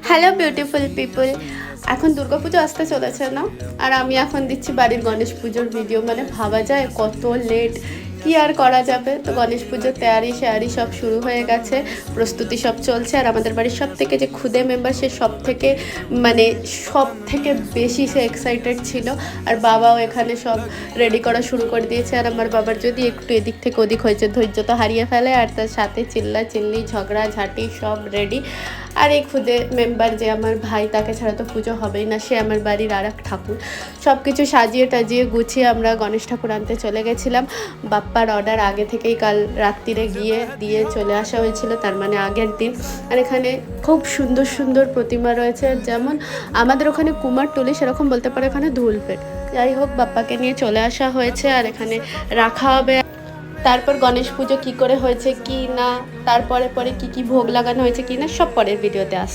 Hello beautiful people, এখন দুর্গাপুজো আসতে চলেছে না? আর আমি এখন দিচ্ছি বাড়ির গণেশ পুজোর ভিডিও। মানে ভাবা যায় কত লেট, কি আর করা যাবে। তো গণেশ পুজোর তৈয়ারি শেয়ারি সব শুরু হয়ে গেছে, প্রস্তুতি সব চলছে। আর আমাদের বাড়ির সব থেকে যে খুদে মেম্বার, সে মানে সব থেকে বেশি সে এক্সাইটেড ছিল। আর বাবাও এখানে সব রেডি করা শুরু করে দিয়েছে। আর আমার বাবার যদি একটু এদিক থেকে ওদিক হয়েছে, ধৈর্য তো হারিয়ে ফেলে। আর তার সাথে চিল্লা চিল্লি ঝগড়া ঝাঁটি সব রেডি। আর এই খুদে মেম্বার যে আমার ভাই, তাকে ছাড়া তো পুজো হবেই না, সে আমার বাড়ির আর এক ঠাকুর। সব কিছু সাজিয়ে টাজিয়ে গুছিয়ে আমরা গণেশ ঠাকুর আনতে চলে গেছিলাম। বাপ্পার অর্ডার আগে থেকেই কাল রাত্রিরে গিয়ে দিয়ে চলে আসা হয়েছিল, তার মানে আগের দিন। আর এখানে খুব সুন্দর সুন্দর প্রতিমা রয়েছে, যেমন আমাদের ওখানে কুমারটুলি, সেরকম বলতে পারে এখানে ধুলপেট। যাই হোক, বাপ্পাকে নিয়ে চলে আসা হয়েছে আর এখানে রাখা হবে। তারপর গণেশ পুজো কী করে হয়েছে কি না, তারপরে পরে কি কি ভোগ লাগানো হয়েছে কি না, সব পরের ভিডিওতে আসছে।